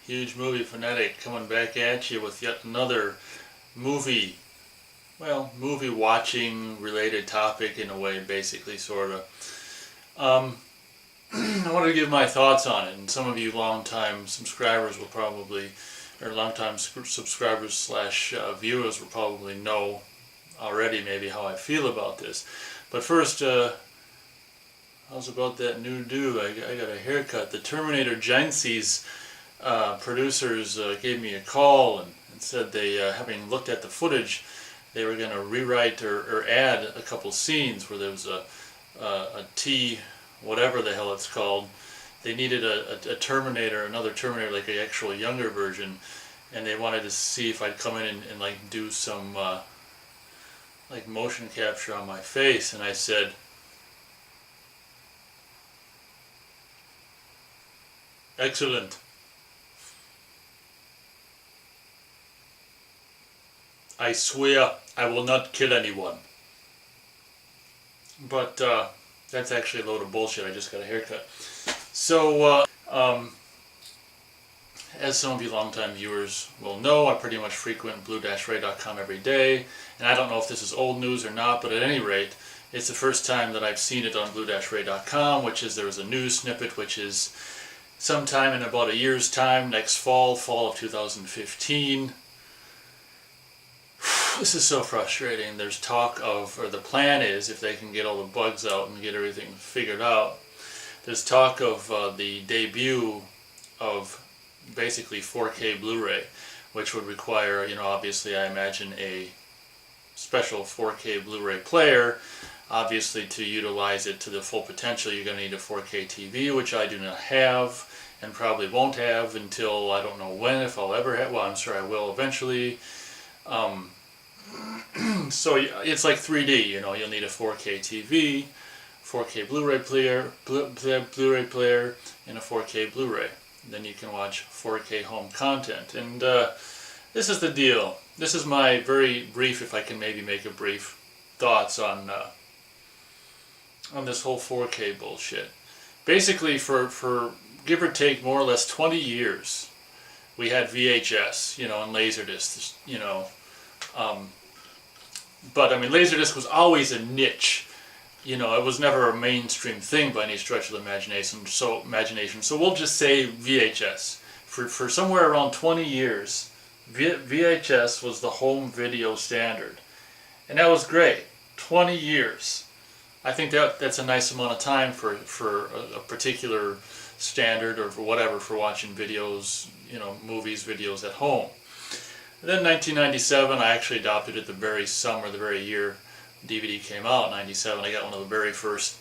Huge movie fanatic coming back at you with yet another movie, movie watching related topic in a way, basically, sort of. I wanted to give my thoughts on it, and some of you longtime subscribers will probably, or longtime subscribers slash viewers will probably know already maybe how I feel about this. But first, how's about that new do? I got a haircut. The Terminator Genesi's producers gave me a call and said they, having looked at the footage, they were going to rewrite or add a couple scenes where there was a T, whatever the hell it's called. They needed a Terminator, another Terminator, like an actual younger version, and they wanted to see if I'd come in and like do some like motion capture on my face, and I said, excellent. I swear I will not kill anyone. But that's actually a load of bullshit. I just got a haircut. So, as some of you longtime viewers will know, I pretty much frequent blue-ray.com every day. And I don't know if this is old news or not, but at any rate, it's the first time that I've seen it on blue-ray.com, which is there was a news snippet, which is sometime in about a year's time, next fall of 2015. This is so frustrating. There's talk of, or the plan is, if they can get all the bugs out and get everything figured out, there's talk of the debut of basically 4K Blu-ray, which would require, obviously I imagine a special 4K Blu-ray player. Obviously, to utilize it to the full potential, you're going to need a 4K TV, which I do not have and probably won't have until I don't know when, if I'll ever have. Well, I'm sure I will eventually. So it's like 3D, you'll need a 4K TV, 4K Blu-ray player, Blu-ray player, and a 4K Blu-ray. Then you can watch 4K home content. And this is the deal. This is my very brief, if I can maybe make a brief, thoughts on this whole 4K bullshit. Basically, for give or take more or less 20 years, we had VHS, and Laserdisc, but I mean, Laserdisc was always a niche. It was never a mainstream thing by any stretch of the imagination. So we'll just say VHS. For somewhere around 20 years, VHS was the home video standard, and that was great. 20 years. I think that's a nice amount of time for a particular standard or for whatever, for watching videos, movies, videos at home. And then 1997, I actually adopted it the very year DVD came out. 97, I got one of the very first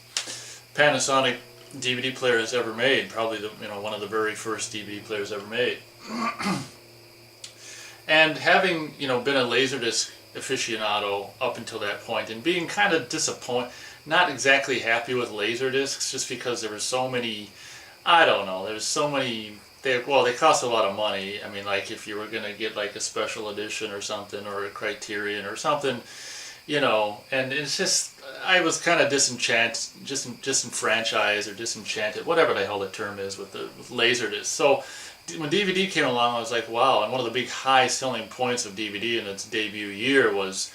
Panasonic DVD players ever made, probably one of the very first DVD players ever made. And having been a Laserdisc aficionado up until that point, and being kind of disappointed, not exactly happy with Laserdiscs, just because there were so many, I don't know, there's so many. They cost a lot of money. I mean, like if you were going to get like a special edition or something, or a Criterion or something, and it's just, I was kind of disenfranchised or disenchanted, whatever the hell the term is, with Laserdisc. So when DVD came along, I was like, wow. And one of the big high selling points of DVD in its debut year was,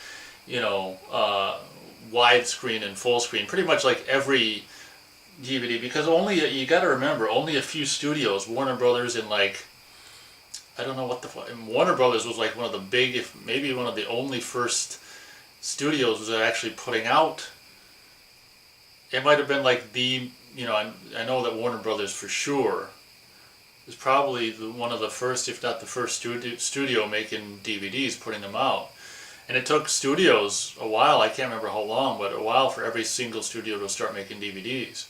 widescreen and full screen. Pretty much like every DVD, because you got to remember, only a few studios, Warner Brothers and like, I don't know what the fuck, Warner Brothers was like one of the big, if maybe one of the only first studios was actually putting out. It might have been like I know that Warner Brothers for sure is probably one of the first, if not the first studio making DVDs, putting them out. And it took studios a while, I can't remember how long, but a while for every single studio to start making DVDs.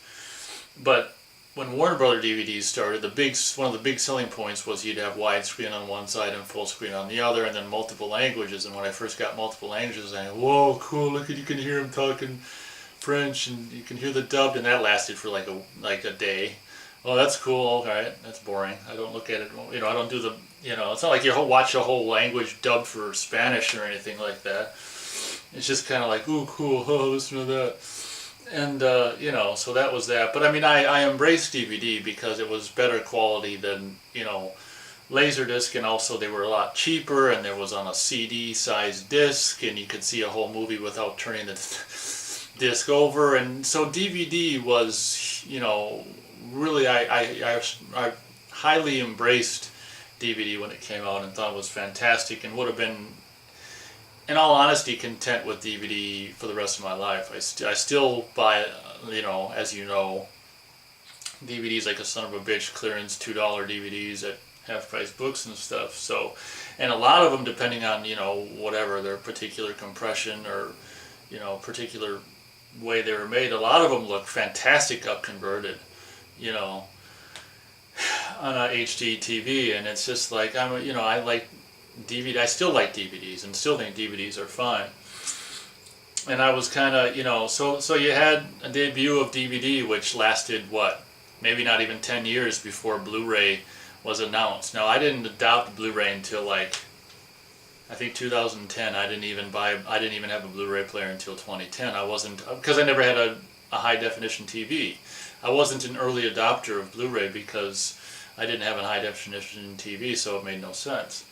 But when Warner Brother DVDs started, one of the big selling points was you'd have widescreen on one side and full screen on the other, and then multiple languages. And when I first got multiple languages, I went, whoa, cool! Look, you can hear him talking French, and you can hear the dubbed, and that lasted for like a day. Oh, that's cool. All right, that's boring. I don't look at it. I don't do the. It's not like you watch a whole language dubbed for Spanish or anything like that. It's just kind of like, ooh, cool. Oh, listen to that. And, so that was that. But I mean, I embraced DVD because it was better quality than, Laserdisc, and also they were a lot cheaper, and there was on a CD sized disc, and you could see a whole movie without turning the disc over. And so DVD was, you know, really I highly embraced DVD when it came out and thought it was fantastic, and would have been, in all honesty, content with DVD for the rest of my life. I still buy, you know, as you know, DVDs like a son of a bitch, clearance $2 DVDs at half-price books and stuff. So, and a lot of them, depending on, you know, whatever their particular compression or, you know, particular way they were made, a lot of them look fantastic up converted, you know, on a HD TV. And it's just like, you know, I like DVD. I still like DVDs and still think DVDs are fine. And I was kind of, you know, so you had a debut of DVD, which lasted what, maybe not even 10 years before Blu-ray was announced. Now, I didn't adopt Blu-ray until like, I think 2010. I didn't even have a Blu-ray player until 2010. I wasn't, because I never had a high definition TV. I wasn't an early adopter of Blu-ray because I didn't have a high definition TV, so it made no sense.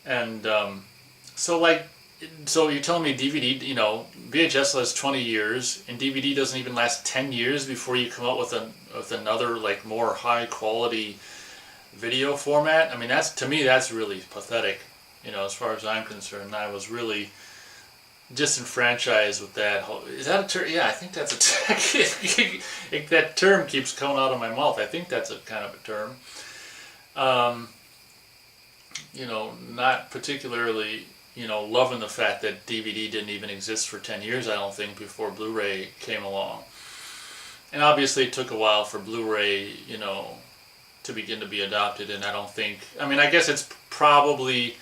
And so you're telling me DVD, you know, VHS lasts 20 years, and DVD doesn't even last 10 years before you come out with another, like, more high quality video format? I mean, that's, to me, that's really pathetic, you know, as far as I'm concerned. I was really disenfranchised with that whole, is that a term? Yeah, I think that's a that term keeps coming out of my mouth. I think that's a kind of a term. You know, not particularly, you know, loving the fact that DVD didn't even exist for 10 years, I don't think, before Blu-ray came along. And obviously it took a while for Blu-ray, you know, to begin to be adopted, and I don't think, I mean, I guess it's probably,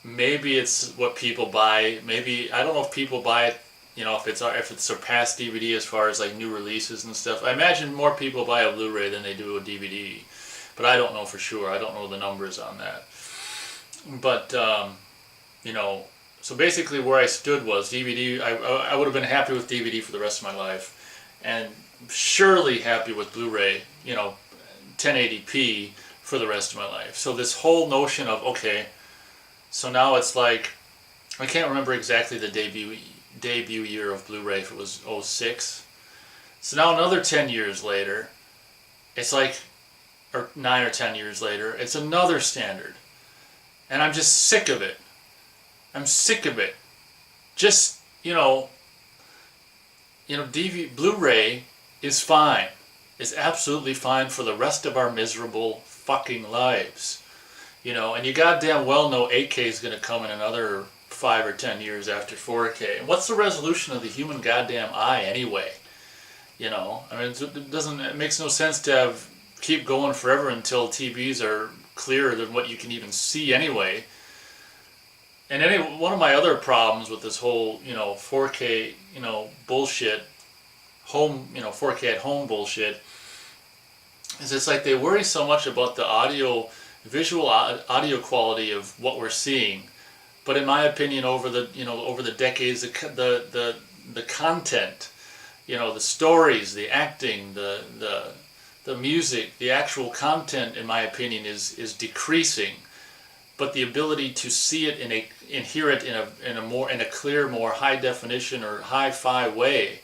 maybe it's what people buy, maybe, I don't know if people buy it, you know, if it's surpassed DVD as far as like new releases and stuff. I imagine more people buy a Blu-ray than they do a DVD, but I don't know for sure. I don't know the numbers on that. But, you know, so basically where I stood was DVD, I would have been happy with DVD for the rest of my life, and surely happy with Blu-ray, you know, 1080p for the rest of my life. So this whole notion of, okay, so now it's like, I can't remember exactly the debut year of Blu-ray, if it was 06. So now another 10 years later, it's like, or 9 or 10 years later, it's another standard. And I'm just sick of it. I'm sick of it. Just, you know, Blu-ray is fine. It's absolutely fine for the rest of our miserable fucking lives. You know, and you goddamn well know 8K is going to come in another 5 or 10 years after 4K. And what's the resolution of the human goddamn eye anyway? You know, I mean, it makes no sense to keep going forever until TVs are clearer than what you can even see anyway. And one of my other problems with this whole, you know, 4K, you know, bullshit, 4K at home bullshit, is it's like they worry so much about the visual audio quality of what we're seeing, but in my opinion, over the decades, the content, you know, the stories, the acting, the music, the actual content, in my opinion, is decreasing, but the ability to see it and hear it in a clear, more high definition or hi-fi way.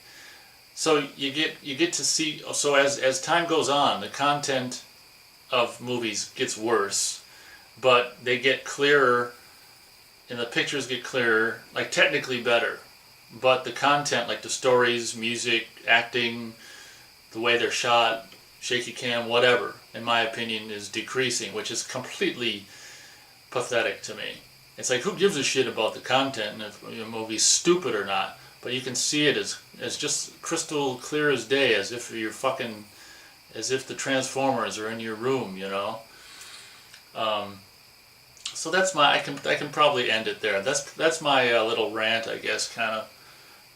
So you get to see. So as time goes on, the content of movies gets worse, but they get clearer, and the pictures get clearer, like technically better. But the content, like the stories, music, acting, the way they're shot, shaky cam, whatever, in my opinion, is decreasing, which is completely pathetic to me. It's like, who gives a shit about the content and if a movie's stupid or not? But you can see it as just crystal clear as day, as if the Transformers are in your room, you know. So that's I can probably end it there. That's my little rant, I guess, kind of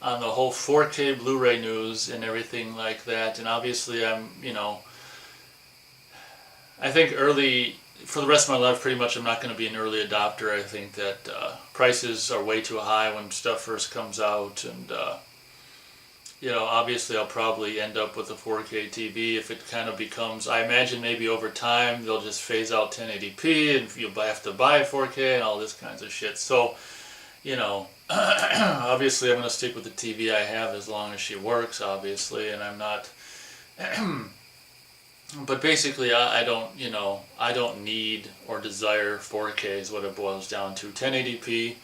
on the whole 4K Blu-ray news and everything like that. And obviously, I think for the rest of my life, pretty much, I'm not going to be an early adopter. I think that prices are way too high when stuff first comes out, and you know, obviously I'll probably end up with a 4K TV if it kind of becomes, I imagine maybe over time they'll just phase out 1080p and you'll have to buy 4K and all this kinds of shit. So, you know, obviously I'm going to stick with the TV I have as long as she works, obviously, and I'm not, but basically I don't, you know, I don't need or desire 4K is what it boils down to. 1080p,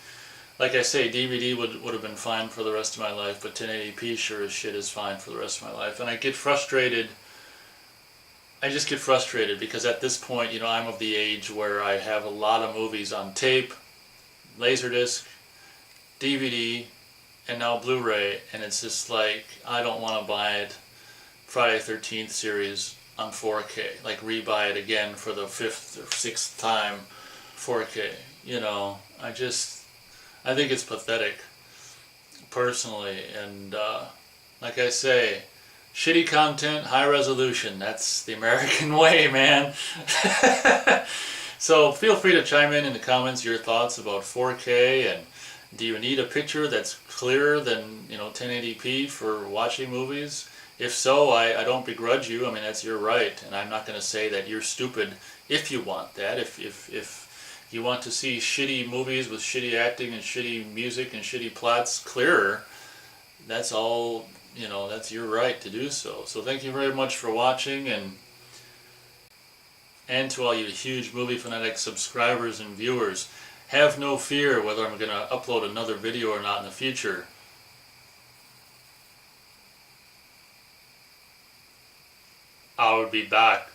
like I say, DVD would have been fine for the rest of my life, but 1080p sure as shit is fine for the rest of my life. And I get frustrated, I just get frustrated because at this point, you know, I'm of the age where I have a lot of movies on tape, Laserdisc, DVD, and now Blu-ray, and it's just like, I don't want to buy it Friday 13th series on 4K, like rebuy it again for the 5th or 6th time 4K, you know, I think it's pathetic, personally, and like I say, shitty content, high resolution, that's the American way, man. So feel free to chime in the comments your thoughts about 4K, and do you need a picture that's clearer than, you know, 1080p for watching movies? If so, I don't begrudge you. I mean, that's your right, and I'm not going to say that you're stupid if you want that. If you want to see shitty movies with shitty acting and shitty music and shitty plots clearer, that's all, you know, that's your right to do so. So thank you very much for watching, and to all you huge movie fanatic subscribers and viewers, have no fear whether I'm going to upload another video or not in the future. I will be back.